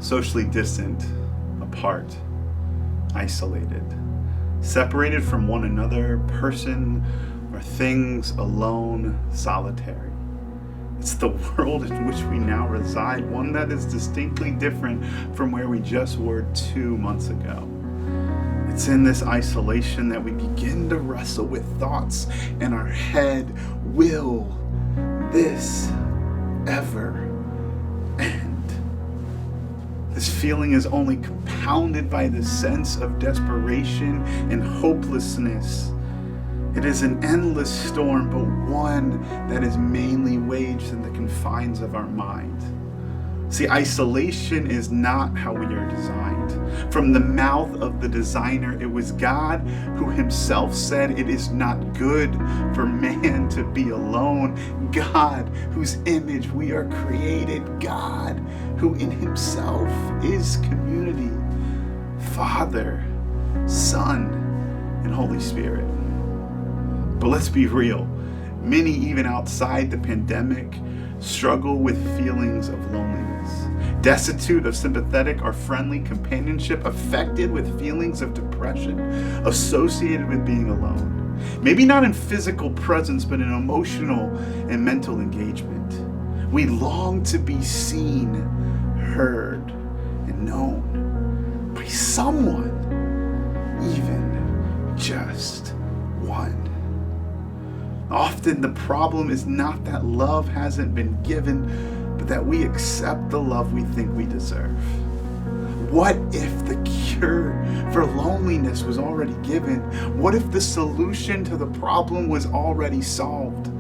socially distant, apart, isolated, separated from one another, person or things, alone, solitary. It's the world in which we now reside, one that is distinctly different from where we just were 2 months ago. It's in this isolation that we begin to wrestle with thoughts in our head. Will this ever end? This feeling is only compounded by the sense of desperation and hopelessness. It is an endless storm, but one that is mainly waged in the confines of our mind. See, isolation is not how we are designed. From the mouth of the designer, it was God who himself said it is not good for man to be alone. God, whose image we are created. God, who in himself is community. Father, Son, and Holy Spirit. But let's be real. Many, even outside the pandemic, struggle with feelings of loneliness, destitute of sympathetic or friendly companionship, affected with feelings of depression associated with being alone. Maybe not in physical presence, but in emotional and mental engagement. We long to be seen, heard, and known by someone, even just one. Often the problem is not that love hasn't been given, but that we accept the love we think we deserve. What if the cure for loneliness was already given? What if the solution to the problem was already solved,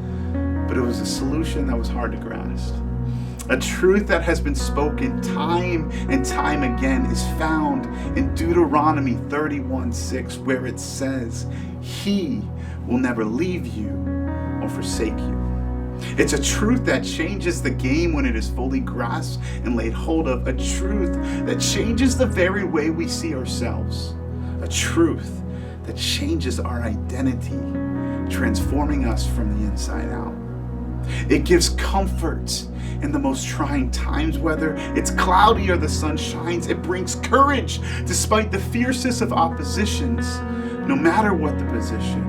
but it was a solution that was hard to grasp? A truth that has been spoken time and time again is found in Deuteronomy 31:6, where it says, "He will never leave you or forsake you." It's a truth that changes the game when it is fully grasped and laid hold of. A truth that changes the very way we see ourselves. A truth that changes our identity, transforming us from the inside out. It gives comfort in the most trying times, whether it's cloudy or the sun shines. It brings courage despite the fiercest of oppositions, no matter what the position.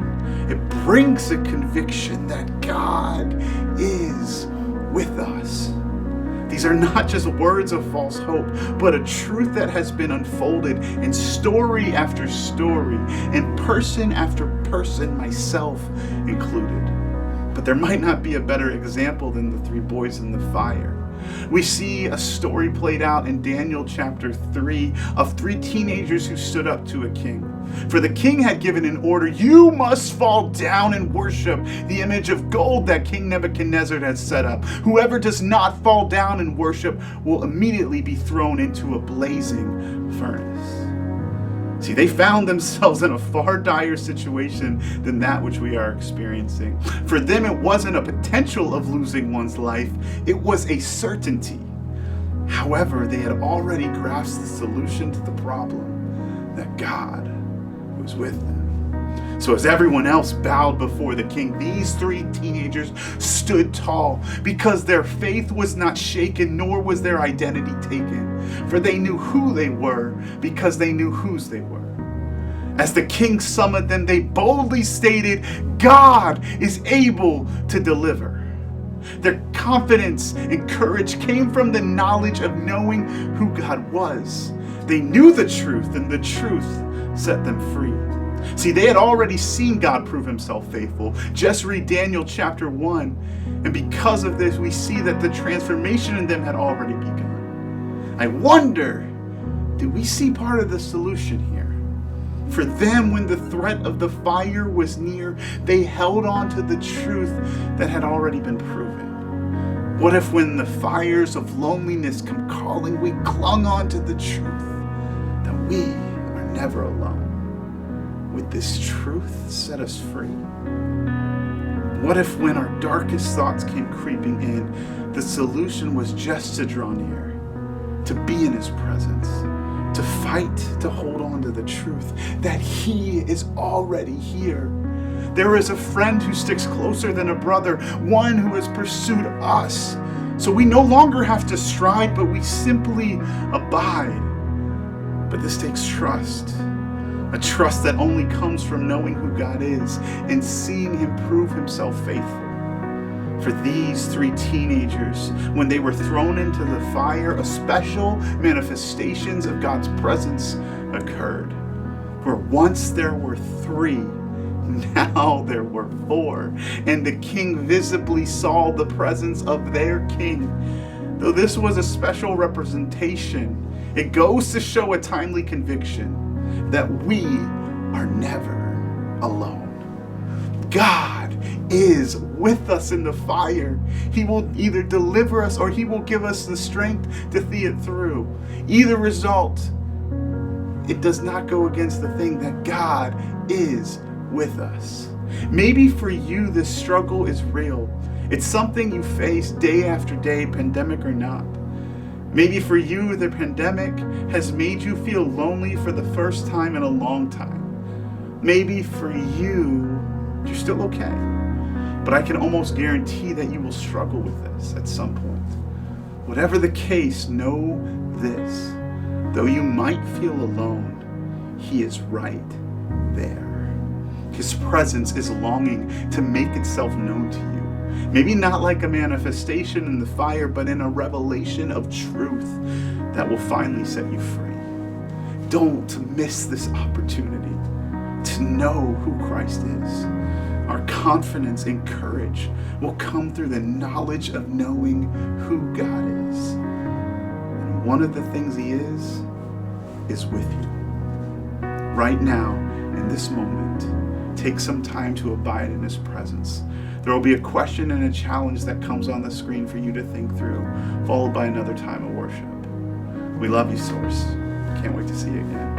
It brings a conviction that God is with us. These are not just words of false hope, but a truth that has been unfolded in story after story, in person after person, myself included. But there might not be a better example than the 3 boys in the fire. We see a story played out in Daniel chapter 3 of 3 teenagers who stood up to a king. For the king had given an order: you must fall down and worship the image of gold that King Nebuchadnezzar had set up. Whoever does not fall down and worship will immediately be thrown into a blazing furnace. See, they found themselves in a far dire situation than that which we are experiencing. For them, it wasn't a potential of losing one's life, it was a certainty. However, they had already grasped the solution to the problem, that God was with them. So as everyone else bowed before the king, these 3 teenagers stood tall, because their faith was not shaken, nor was their identity taken. For they knew who they were, because they knew whose they were. As the king summoned them, they boldly stated, God is able to deliver. Their confidence and courage came from the knowledge of knowing who God was. They knew the truth, and the truth set them free. See, they had already seen God prove himself faithful. Just read Daniel chapter 1. And because of this, we see that the transformation in them had already begun. I wonder, did we see part of the solution here? For them, when the threat of the fire was near, they held on to the truth that had already been proven. What if when the fires of loneliness come calling, we clung on to the truth that we are never alone? Would this truth set us free? What if when our darkest thoughts came creeping in, the solution was just to draw near, to be in his presence, to fight, to hold on to the truth that he is already here. There is a friend who sticks closer than a brother, one who has pursued us So we no longer have to strive, but we simply abide. But this takes trust. A trust that only comes from knowing who God is and seeing him prove himself faithful. For these 3 teenagers, when they were thrown into the fire, a special manifestations of God's presence occurred. Where once there were 3, now there were 4, and the king visibly saw the presence of their king. Though this was a special representation, it goes to show a timely conviction that we are never alone. God is with us in the fire. He will either deliver us or he will give us the strength to see it through. Either result, it does not go against the thing that God is with us. Maybe for you, this struggle is real. It's something you face day after day, pandemic or not. Maybe for you, the pandemic has made you feel lonely for the first time in a long time. Maybe for you, you're still okay. But I can almost guarantee that you will struggle with this at some point. Whatever the case, know this. Though you might feel alone, he is right there. His presence is longing to make itself known to you. Maybe not like a manifestation in the fire, but in a revelation of truth that will finally set you free. Don't miss this opportunity to know who Christ is. Our confidence and courage will come through the knowledge of knowing who God is. And one of the things he is with you. Right now, in this moment, take some time to abide in his presence. There will be a question and a challenge that comes on the screen for you to think through, followed by another time of worship. We love you, Source. Can't wait to see you again.